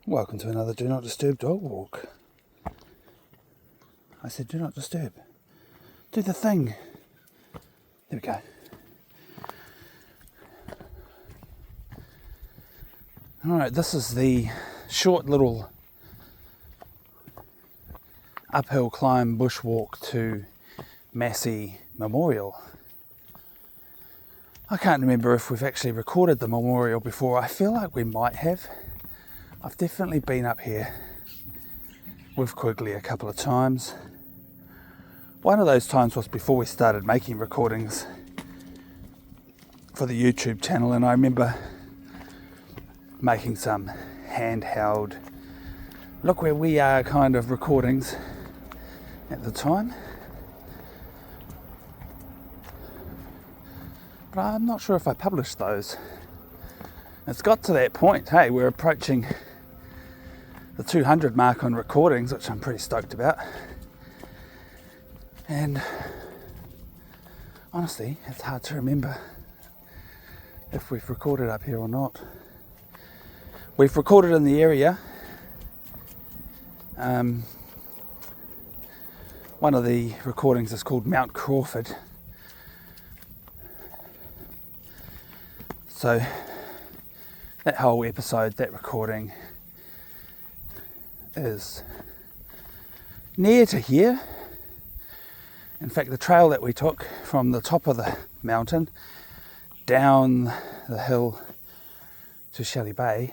Welcome to another Do Not Disturb dog walk. I said do not disturb. Do the thing. There we go. Alright, this is the short little uphill climb bushwalk to Massey Memorial. I can't remember if we've actually recorded the memorial before. I feel like we might have. I've definitely been up here with Quigley a couple of times. One of those times was before we started making recordings for the YouTube channel, and I remember making some handheld, look where we are kind of recordings at the time. But I'm not sure if I published those. It's got to that point, hey, we're approaching the 200 mark on recordings, which I'm pretty stoked about. And honestly, it's hard to remember if we've recorded up here or not. We've recorded in the area. One of the recordings is called Mount Crawford. So that whole episode, that recording is near to here. In fact, the trail that we took from the top of the mountain down the hill to Shelley Bay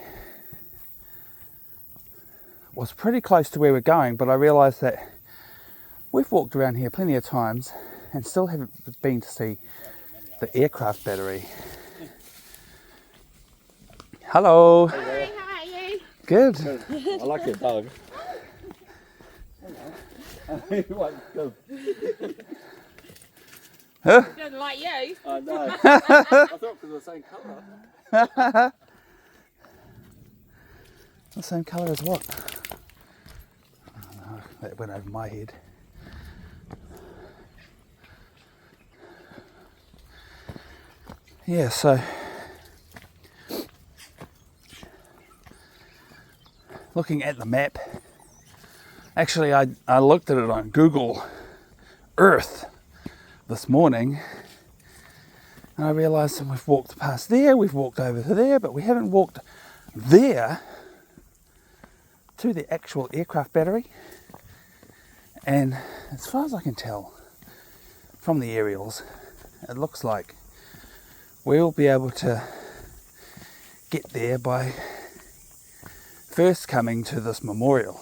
was pretty close to where we're going, but I realised that we've walked around here plenty of times and still haven't been to see the aircraft battery. Hello. Hi, how are you? Good. I like your dog. Huh? Doesn't like you. I know. I thought because we're the same colour. The same colour as what? Oh, no, that went over my head. Yeah, so looking at the map, actually I looked at it on Google Earth this morning, and I realised that we've walked past there, we've walked over to there, but we haven't walked there to the actual aircraft battery. And as far as I can tell from the aerials, it looks like we'll be able to get there by first coming to this memorial.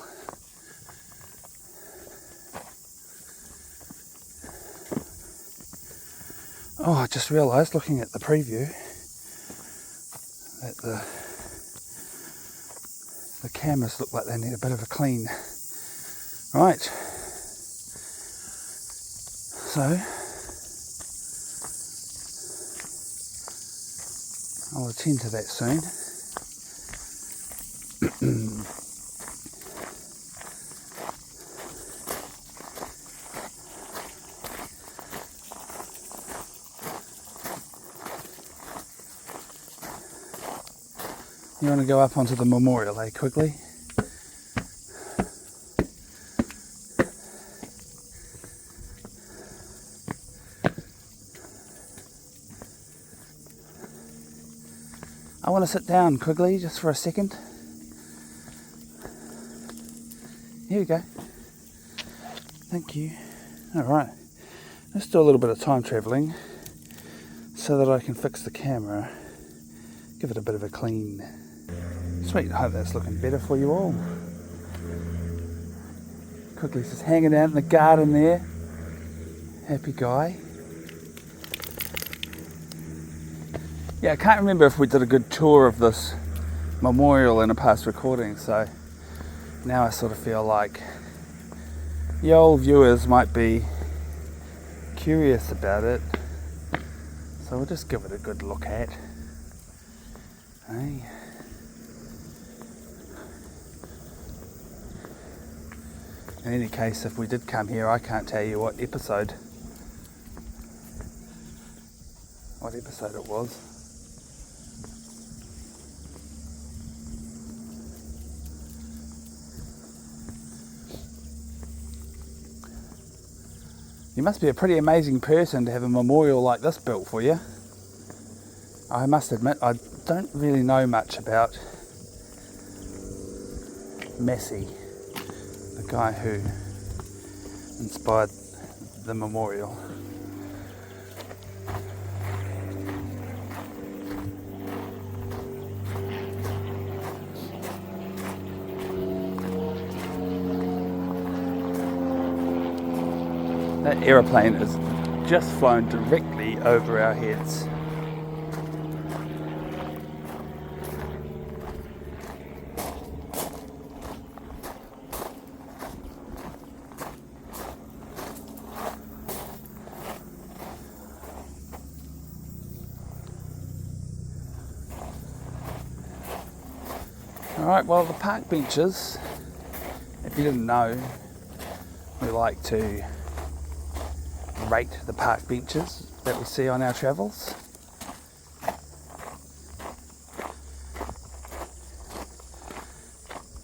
Oh, I just realised looking at the preview that the cameras look like they need a bit of a clean. Right. So I'll attend to that soon. You want to go up onto the memorial, Quigley? I want to sit down, Quigley, just for a second. Here we go. Thank you. Alright, let's do a little bit of time travelling so that I can fix the camera, give it a bit of a clean. Sweet, I hope that's looking better for you all. Quigley's just hanging out in the garden there. Happy guy. Yeah, I can't remember if we did a good tour of this memorial in a past recording, so now I sort of feel like the old viewers might be curious about it. So we'll just give it a good look at. Hey. In any case, if we did come here, I can't tell you what episode it was. You must be a pretty amazing person to have a memorial like this built for you. I must admit, I don't really know much about Massey, the guy who inspired the memorial. That aeroplane has just flown directly over our heads. Alright, well, the park benches, if you didn't know, we like to rate the park benches that we see on our travels.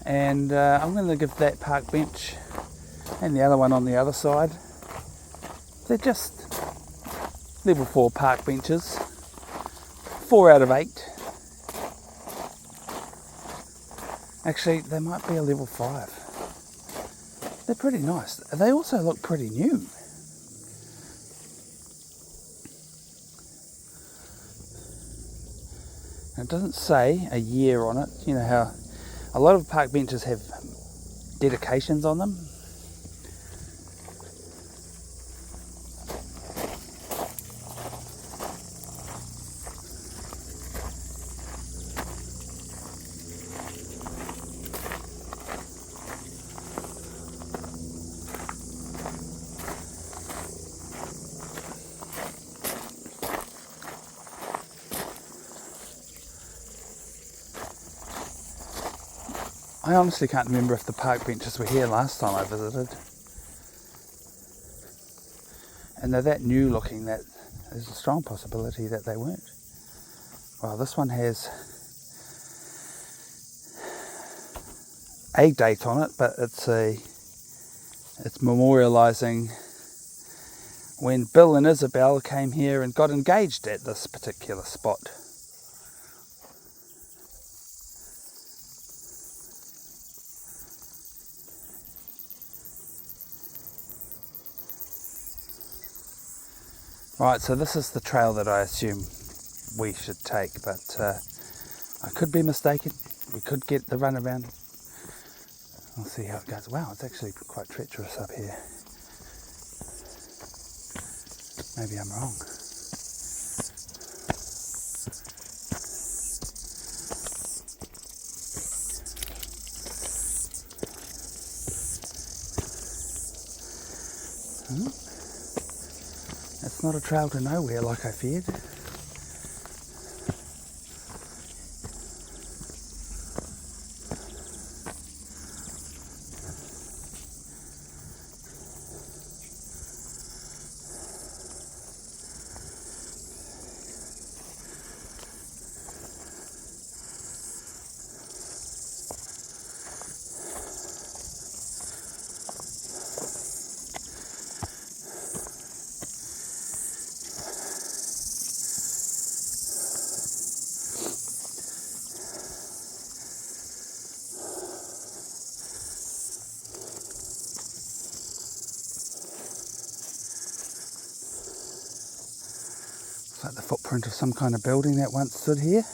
And I'm going to give that park bench and the other one on the other side, they're just level 4 park benches, 4 out of 8. Actually, they might be a level 5. They're pretty nice. They also look pretty new. It doesn't say a year on it. You know how a lot of park benches have dedications on them. I honestly can't remember if the park benches were here last time I visited. And they're that new looking that there's a strong possibility that they weren't. Well, this one has a date on it, but it's memorialising when Bill and Isabel came here and got engaged at this particular spot. Right, so this is the trail that I assume we should take, but I could be mistaken. We could get the runaround. We'll see how it goes. Wow, it's actually quite treacherous up here. Maybe I'm wrong. It's not a trail to nowhere like I feared. It's like the footprint of some kind of building that once stood here.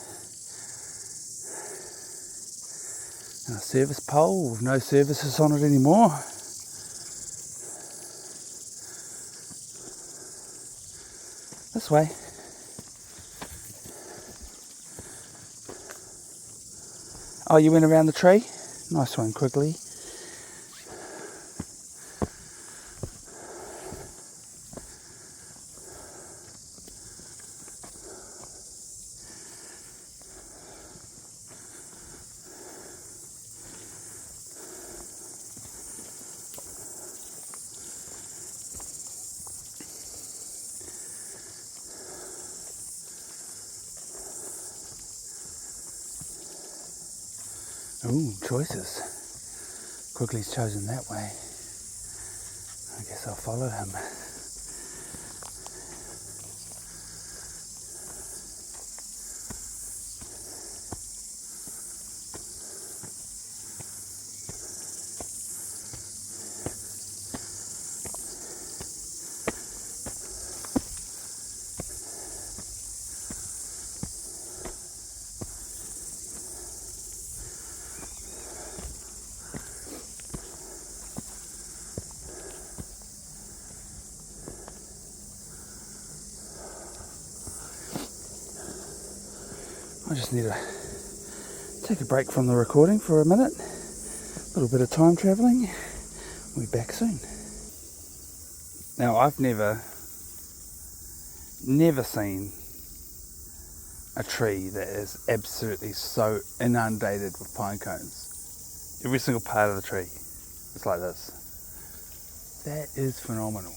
And a service pole with no services on it anymore. This way. Oh, you went around the tree? Nice one, Quigley. Ooh, choices. Quigley's chosen that way. I guess I'll follow him. I just need to take a break from the recording for a minute. A little bit of time travelling. We'll be back soon. Now, I've never seen a tree that is absolutely so inundated with pine cones. Every single part of the tree is like this. That is phenomenal.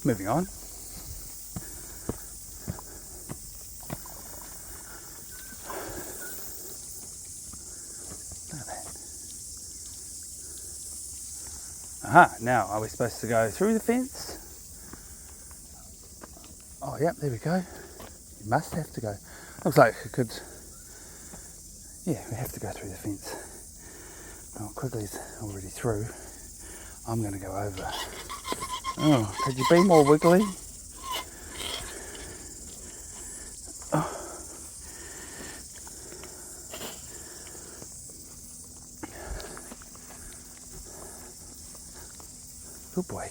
Moving on. Aha, now are we supposed to go through the fence? Oh, yep, there we go. You must have to go. Looks like it could. Yeah, we have to go through the fence. Well, Quigley's already through. I'm going to go over. Oh, could you be more wiggly? Oh. Good boy.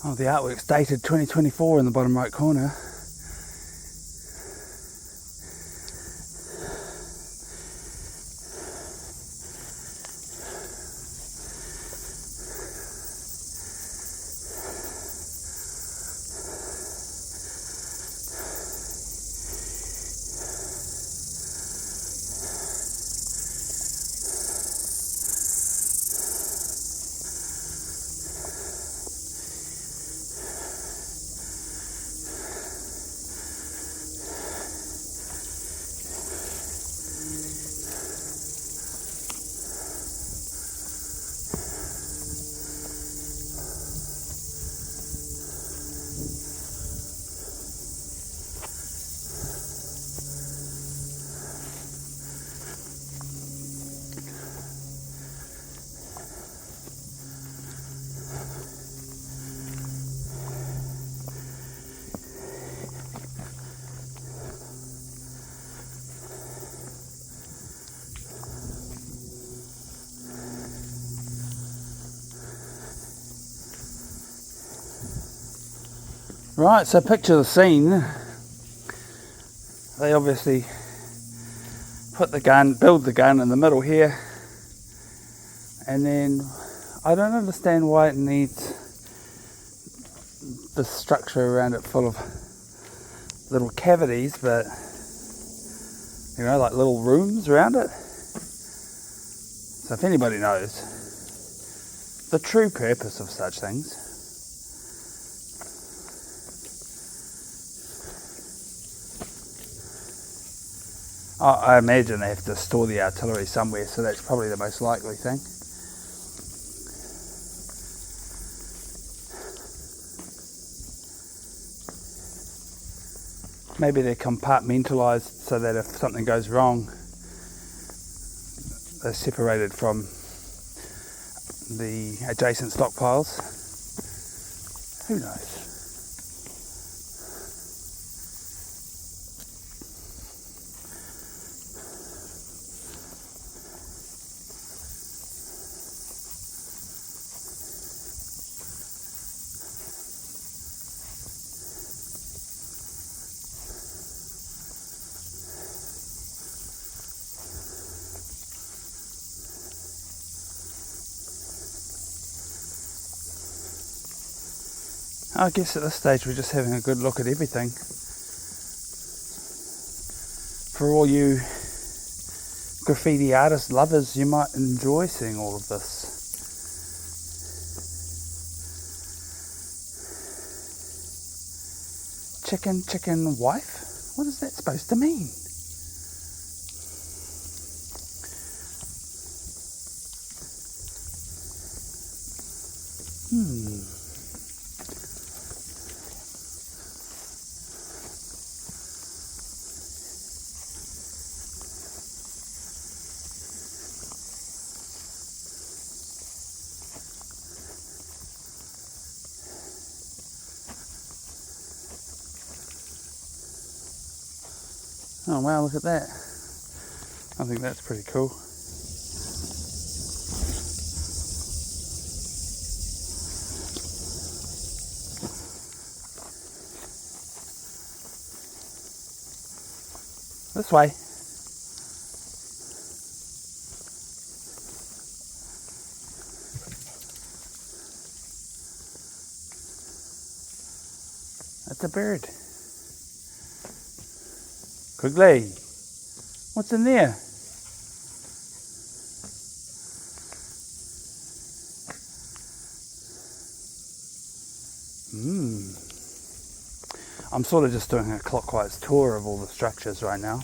Oh, the artwork's dated 2024 in the bottom right corner. Right, so picture the scene. They obviously build the gun in the middle here, and then I don't understand why it needs the structure around it full of little cavities, but you know, like little rooms around it. So if anybody knows the true purpose of such things, I imagine they have to store the artillery somewhere, so that's probably the most likely thing. Maybe they're compartmentalised so that if something goes wrong, they're separated from the adjacent stockpiles. Who knows? I guess at this stage we're just having a good look at everything. For all you graffiti artist lovers, you might enjoy seeing all of this. Chicken wife? What is that supposed to mean? Oh wow, look at that. I think that's pretty cool. This way. That's a bird. Quigley, what's in there? I'm sort of just doing a clockwise tour of all the structures right now.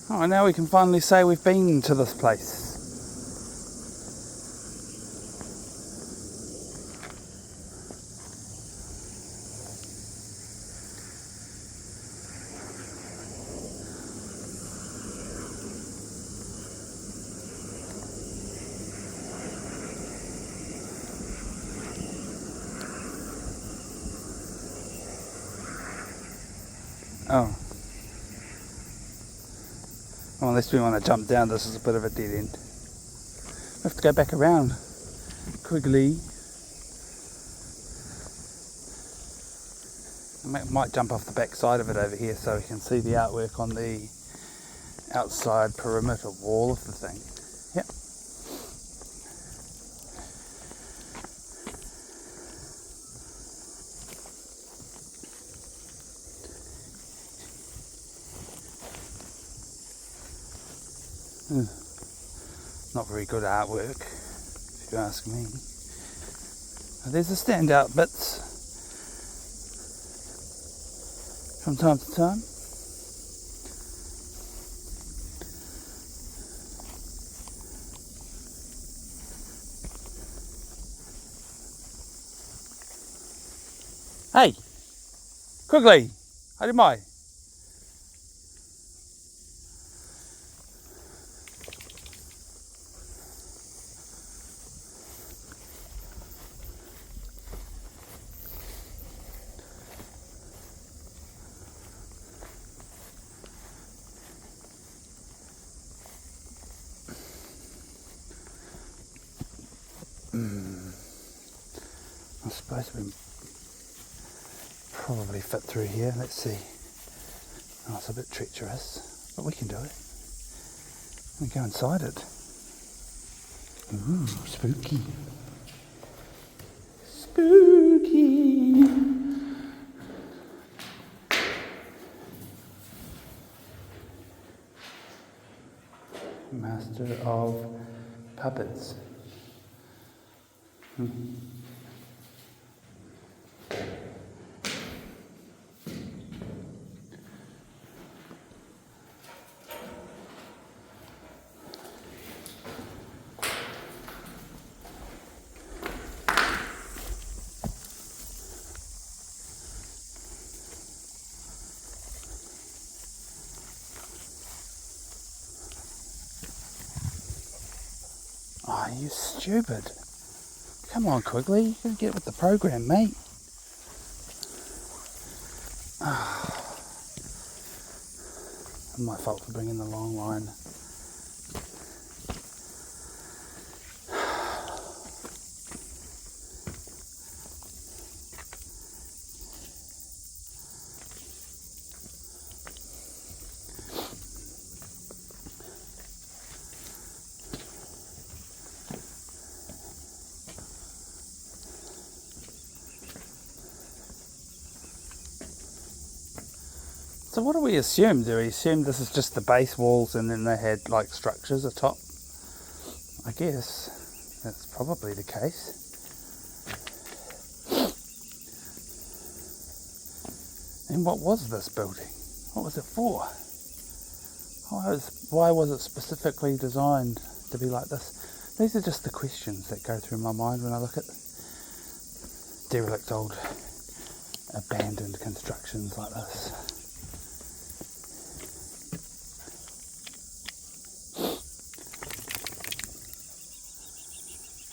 Oh, and now we can finally say we've been to this place. Oh. Well, unless we want to jump down, this is a bit of a dead end. We have to go back around. Quigley. I might jump off the back side of it over here so we can see the artwork on the outside perimeter wall of the thing. Yep. Not very good artwork, if you ask me. There's the standout bits from time to time. Hey, Quigley, how do mai? I suppose we probably fit through here. Let's see. Oh, it's a bit treacherous, but we can do it. We go inside it. Ooh, spooky. Spooky. Master of puppets. Oh, you stupid. Come on, Quigley. You gotta get with the program, mate. My fault for bringing the long line. So what do we assume? Do we assume this is just the base walls and then they had like structures atop? I guess that's probably the case. And what was this building? What was it for? Why was it specifically designed to be like this? These are just the questions that go through my mind when I look at derelict old abandoned constructions like this.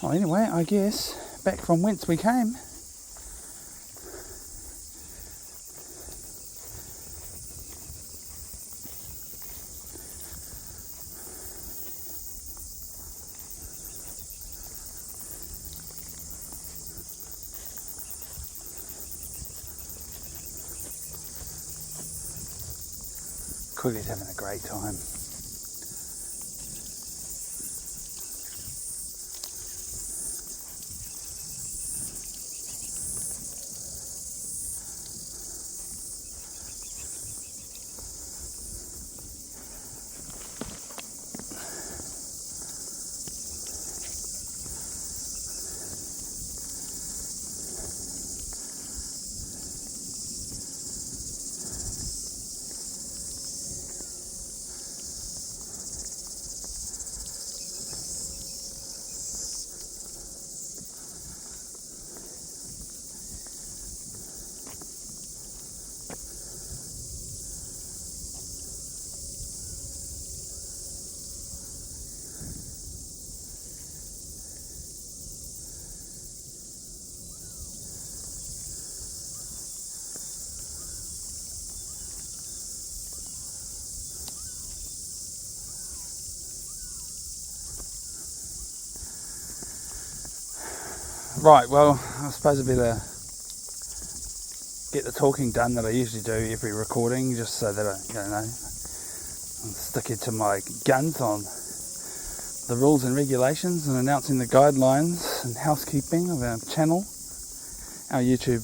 Well, anyway, I guess back from whence we came. Quigley's having a great time. Right, well, I suppose I'd better get the talking done that I usually do every recording, just so that I'm sticking to my guns on the rules and regulations and announcing the guidelines and housekeeping of our channel, our YouTube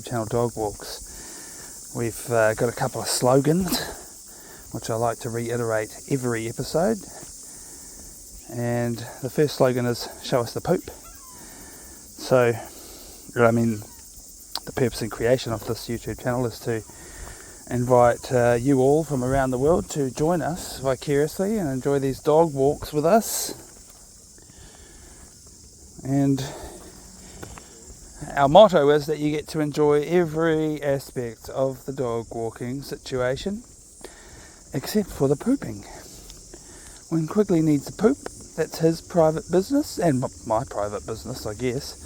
channel Dog Walks. We've got a couple of slogans, which I like to reiterate every episode. And the first slogan is, show us the poop. So, the purpose and creation of this YouTube channel is to invite you all from around the world to join us vicariously and enjoy these dog walks with us. And our motto is that you get to enjoy every aspect of the dog walking situation, except for the pooping. When Quigley needs a poop, that's his private business, and my private business, I guess.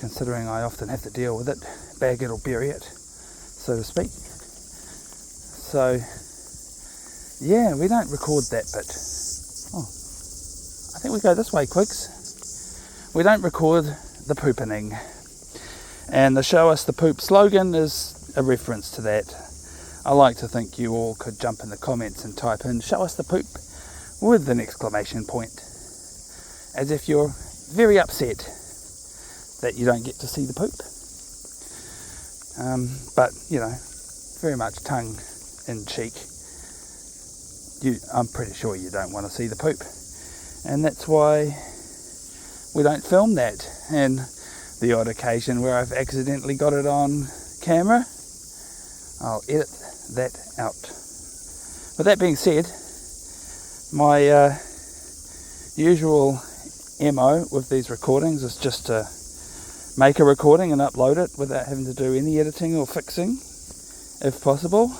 Considering I often have to deal with it, bag it or bury it, so to speak. So, yeah, we don't record that bit. Oh, I think we go this way, Quigs. We don't record the poopening. And the Show Us the Poop slogan is a reference to that. I like to think you all could jump in the comments and type in "Show us the poop" with an exclamation point, as if you're very upset that you don't get to see the poop. But, very much tongue in cheek. I'm pretty sure you don't want to see the poop. And that's why we don't film that. And the odd occasion where I've accidentally got it on camera, I'll edit that out. With that being said, my usual MO with these recordings is just to make a recording and upload it without having to do any editing or fixing, if possible.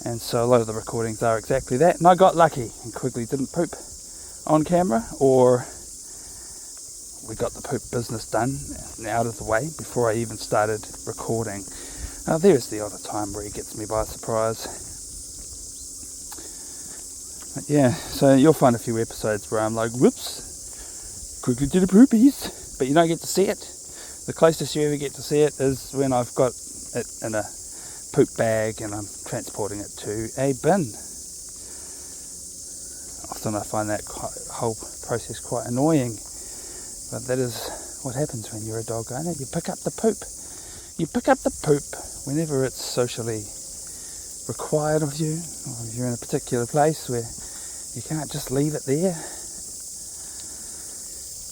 And so a lot of the recordings are exactly that. And I got lucky and Quigley didn't poop on camera, or we got the poop business done and out of the way before I even started recording. Now there's the odd time where he gets me by surprise. But yeah, so you'll find a few episodes where I'm like, whoops, Quigley did a poopies, but you don't get to see it. The closest you ever get to see it is when I've got it in a poop bag and I'm transporting it to a bin. Often I find that whole process quite annoying, but that is what happens when you're a dog owner. You pick up the poop. You pick up the poop whenever it's socially required of you, or if you're in a particular place where you can't just leave it there.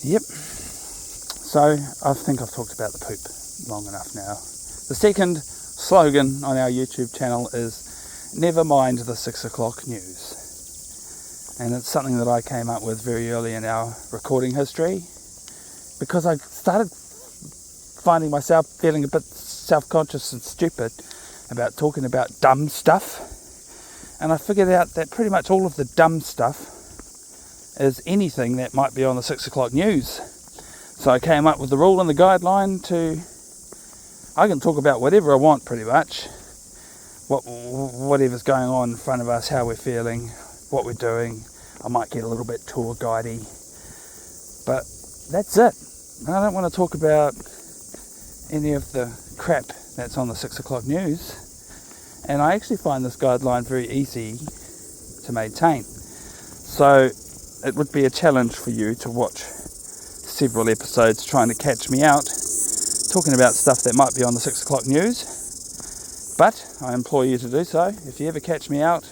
Yep. So I think I've talked about the poop long enough now. The second slogan on our YouTube channel is "Never mind the 6 o'clock news." And it's something that I came up with very early in our recording history, because I started finding myself feeling a bit self-conscious and stupid about talking about dumb stuff. And I figured out that pretty much all of the dumb stuff is anything that might be on the 6 o'clock news. So I came up with the rule and the guideline I can talk about whatever I want pretty much. Whatever's going on in front of us, how we're feeling, what we're doing. I might get a little bit tour guidey, but that's it. I don't want to talk about any of the crap that's on the 6 o'clock news. And I actually find this guideline very easy to maintain. So it would be a challenge for you to watch several episodes trying to catch me out talking about stuff that might be on the 6 o'clock news. But I implore you to do so. If you ever catch me out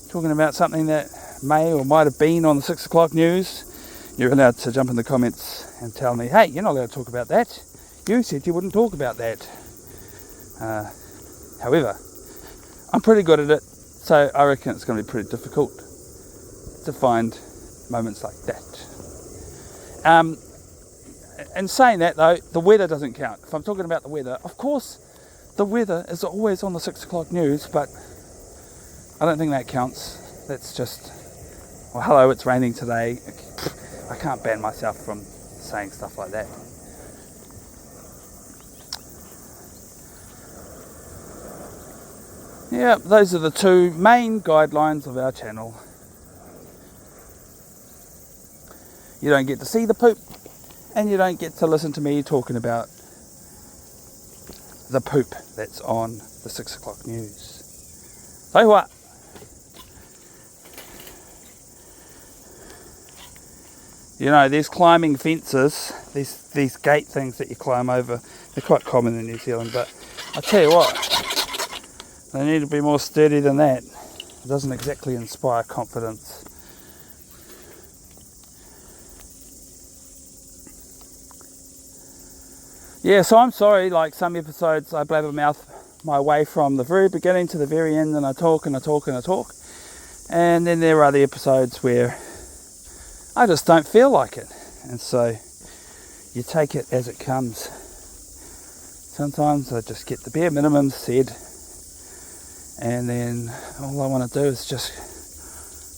talking about something that may or might have been on the 6 o'clock news, you're allowed to jump in the comments and tell me, hey, you're not allowed to talk about that. You said you wouldn't talk about that. However, I'm pretty good at it, so I reckon it's going to be pretty difficult to find moments like that. And saying that though, the weather doesn't count. If I'm talking about the weather, of course the weather is always on the 6 o'clock news, but I don't think that counts. That's just, well, hello, it's raining today. I can't ban myself from saying stuff like that. Yeah, those are the two main guidelines of our channel. You don't get to see the poop, and you don't get to listen to me talking about the poop that's on the 6 o'clock news. So what? You know, there's climbing fences, these gate things that you climb over. They're quite common in New Zealand, but I tell you what, they need to be more sturdy than that. It doesn't exactly inspire confidence. Yeah, so I'm sorry, like some episodes I blabbermouth my way from the very beginning to the very end, and I talk and I talk and I talk. And then there are other episodes where I just don't feel like it. And so you take it as it comes. Sometimes I just get the bare minimum said, and then all I want to do is just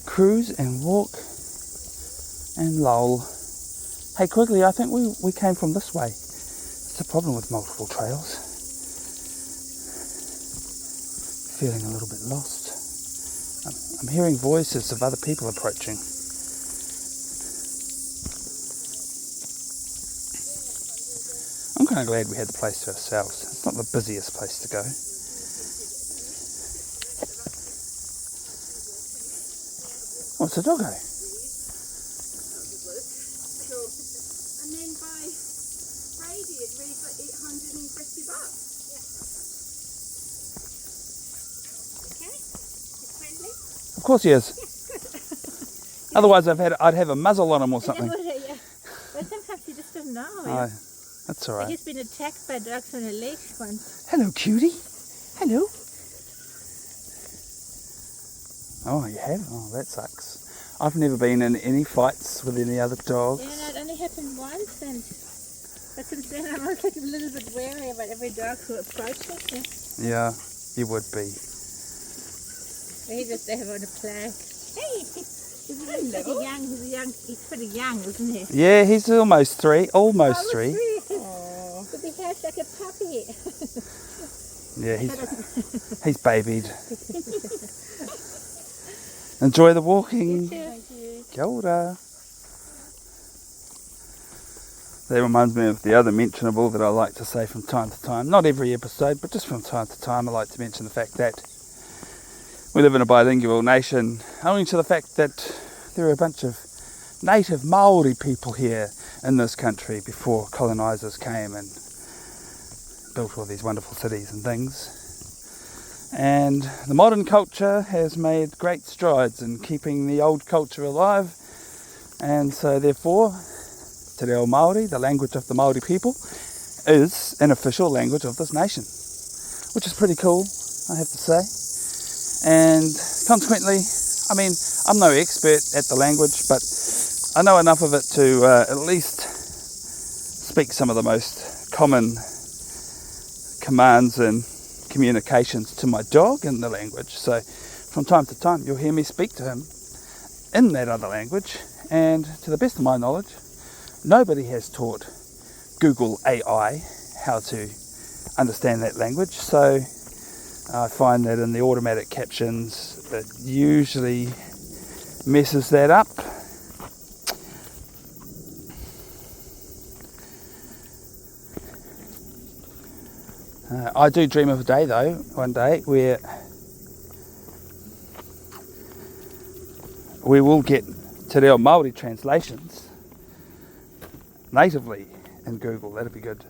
cruise and walk and loll. Hey Quigley, I think we came from this way. It's the problem with multiple trails. Feeling a little bit lost. I'm hearing voices of other people approaching. I'm kind of glad we had the place to ourselves. It's not the busiest place to go. What's the doggo? And then by Brady, it reads like $850. Okay? It's friendly? Of course he is. Otherwise I'd have a muzzle on him or something. Yeah. But sometimes he just doesn't know. Oh, that's all right. He's been attacked by dogs on a leash once. Hello, cutie. Hello. Oh, you have? Oh, that sucks. I've never been in any fights with any other dogs. Yeah, no, it only happened once, but since then I'm also a little bit wary about every dog who approaches. Yeah, you would be. They have on a flag. Hey, he's pretty young, isn't he? Yeah, he's almost 3. Almost 3. Oh, but he has like a puppy. Yeah, he's babied. Enjoy the walking. Thank you. Kia ora. That reminds me of the other mentionable that I like to say from time to time. Not every episode, but just from time to time I like to mention the fact that we live in a bilingual nation, owing to the fact that there are a bunch of native Maori people here in this country before colonisers came and built all these wonderful cities and things. And the modern culture has made great strides in keeping the old culture alive, and so therefore Te Reo Māori, the language of the Māori people, is an official language of this nation, which is pretty cool, I have to say. And consequently, I mean, I'm no expert at the language, but I know enough of it to at least speak some of the most common commands and communications to my dog in the language. So from time to time you'll hear me speak to him in that other language, and to the best of my knowledge nobody has taught Google AI how to understand that language. So I find that in the automatic captions it usually messes that up. I do dream of a day though, one day, where we will get Te Reo Māori translations natively in Google. That'd be good.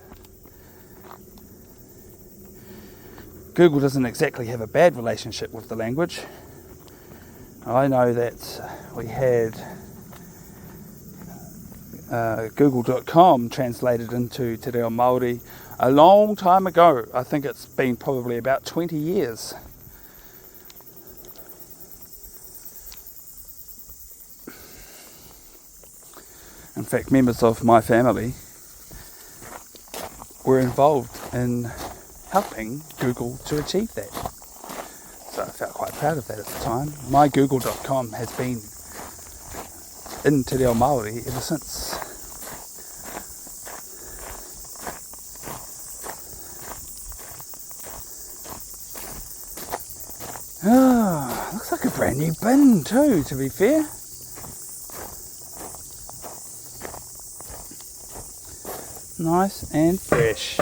Google doesn't exactly have a bad relationship with the language. I know that we had google.com translated into Te Reo Māori a long time ago. I think it's been probably about 20 years. In fact, members of my family were involved in helping Google to achieve that. So I felt quite proud of that at the time. My google.com has been in Te Reo Māori ever since. Oh, looks like a brand new bin too, to be fair. Nice and fresh.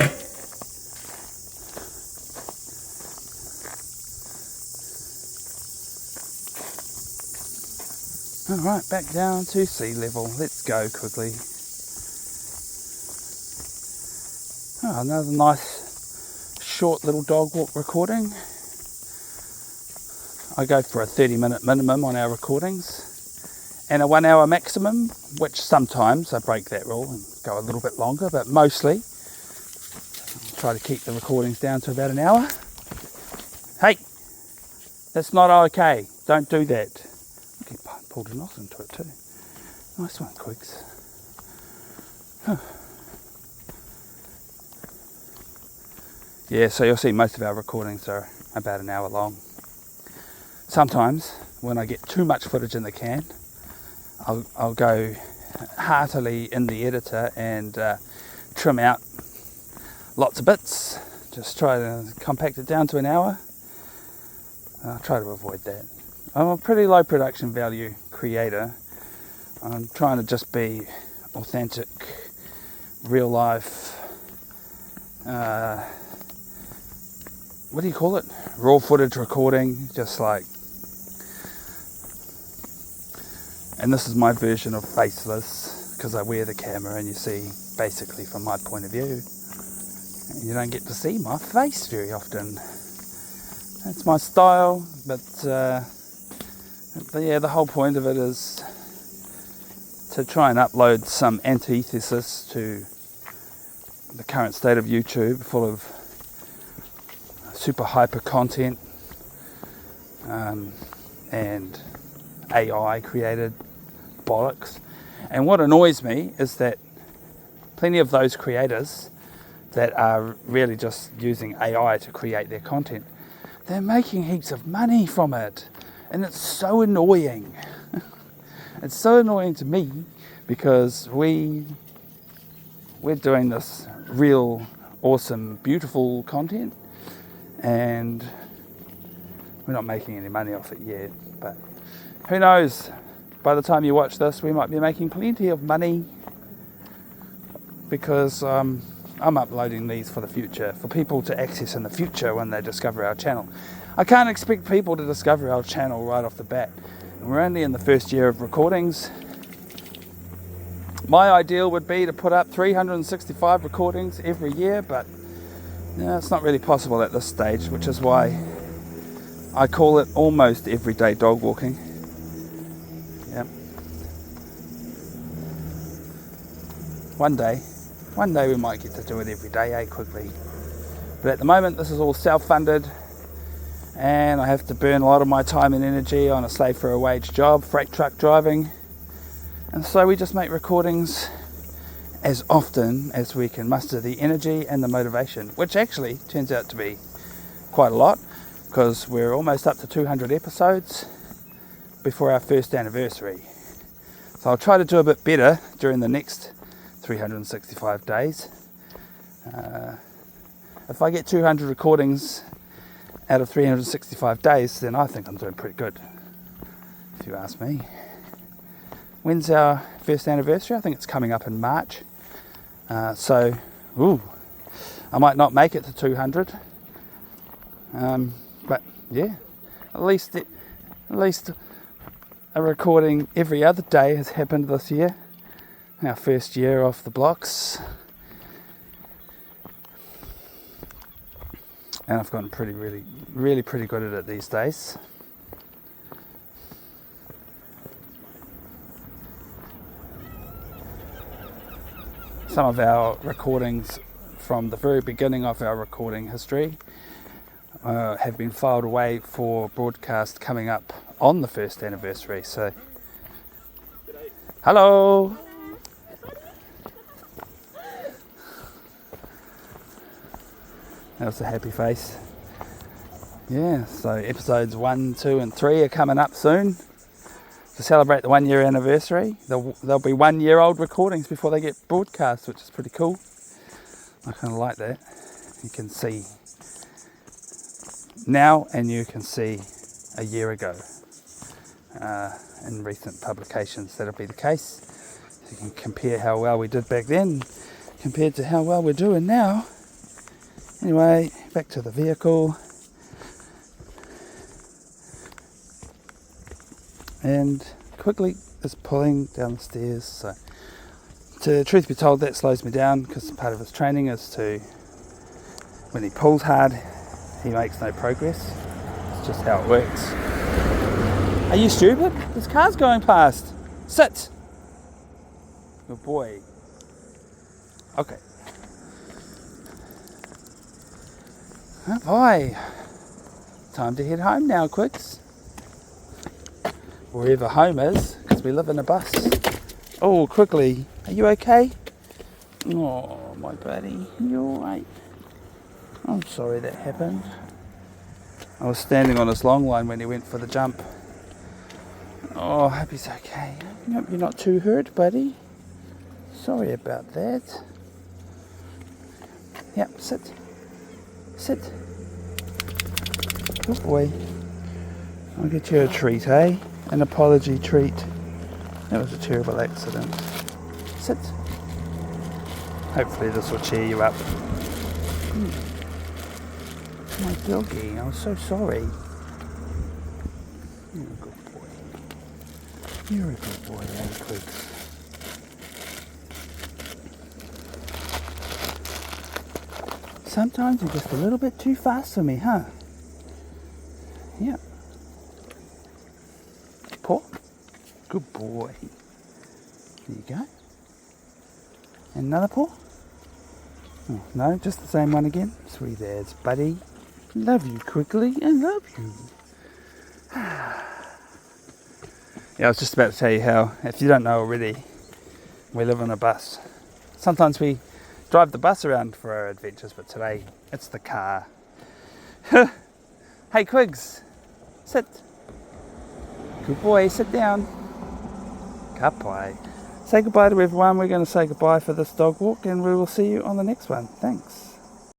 Alright, back down to sea level. Let's go quickly. Oh, another nice short little dog walk recording. I go for a 30-minute minimum on our recordings and a 1 hour maximum, which sometimes I break that rule and go a little bit longer, but mostly I try to keep the recordings down to about an hour. Hey, that's not okay. Don't do that. Okay, pulled a knot into it too. Nice one, Quigs. Huh. Yeah, so you'll see most of our recordings are about an hour long. Sometimes, when I get too much footage in the can, I'll go heartily in the editor and trim out lots of bits. Just try to compact it down to an hour. I'll try to avoid that. I'm a pretty low production value creator. I'm trying to just be authentic, real life, what do you call it? Raw footage recording, just like, and this is my version of faceless, because I wear the camera and you see basically from my point of view. You don't get to see my face very often. That's my style, but yeah, the whole point of it is to try and upload some antithesis to the current state of YouTube, full of super hyper content and AI created bollocks. And what annoys me is that plenty of those creators that are really just using AI to create their content, they're making heaps of money from it, and it's so annoying. It's so annoying to me, because we're doing this real awesome, beautiful content, and we're not making any money off it yet. But who knows? By the time you watch this, we might be making plenty of money, because I'm uploading these for the future, for people to access in the future when they discover our channel. I can't expect people to discover our channel right off the bat. And we're only in the first year of recordings. My ideal would be to put up 365 recordings every year, but it's not really possible at this stage, which is why I call it almost everyday dog walking. Yep. One day we might get to do it every day, Quigley. But at the moment, this is all self-funded, and I have to burn a lot of my time and energy on a slave for a wage job, freight truck driving. And so we just make recordings as often as we can muster the energy and the motivation, which actually turns out to be quite a lot, because we're almost up to 200 episodes before our first anniversary. So I'll try to do a bit better during the next 365 days. If I get 200 recordings out of 365 days, then I think I'm doing pretty good, if you ask me. When's our first anniversary? I think it's coming up in March. So I might not make it to 200. But yeah, at least a recording every other day has happened this year. Our first year off the blocks. And I've gotten really pretty good at it these days. Some of our recordings from the very beginning of our recording history have been filed away for broadcast coming up on the first anniversary. So, hello. That was a happy face. Yeah, so episodes 1, 2 and 3 are coming up soon to celebrate the 1 year anniversary. They'll be 1 year old recordings before they get broadcast, which is pretty cool. I kind of like that. You can see now, and you can see a year ago in recent publications. That'll be the case. So you can compare how well we did back then compared to how well we're doing now. Anyway, back to the vehicle. And Quigley is pulling down the stairs. So, to truth be told, that slows me down, because part of his training is to, when he pulls hard, he makes no progress. It's just how it works. Are you stupid? There's cars going past. Sit. Good boy. Okay. Oh boy. Time to head home now, Quicks. Wherever home is, because we live in a bus. Oh, Quigley, are you okay? Oh, my buddy, you alright? I'm sorry that happened. I was standing on his long line when he went for the jump. Oh, I hope he's okay. I hope you're not too hurt, buddy. Sorry about that. Yep, sit. Sit. Good boy. I'll get you a treat, eh? An apology treat. That was a terrible accident. Sit. Hopefully this will cheer you up. My doggy, I'm so sorry. You're a good boy. You're a good boy, eh, Quigs? Sometimes you're just a little bit too fast for me, huh? Yep. Paw. Good boy. There you go. And another paw. Oh, no, just the same one again. Sweet as, buddy. Love you, Quigley. I love you. Yeah, I was just about to tell you how, if you don't know already, we live on a bus. Sometimes we drive the bus around for our adventures, but today it's the car. Hey, Quigs, sit. Good boy, sit down. Kapai. Say goodbye to everyone. We're going to say goodbye for this dog walk, and we will see you on the next one. Thanks.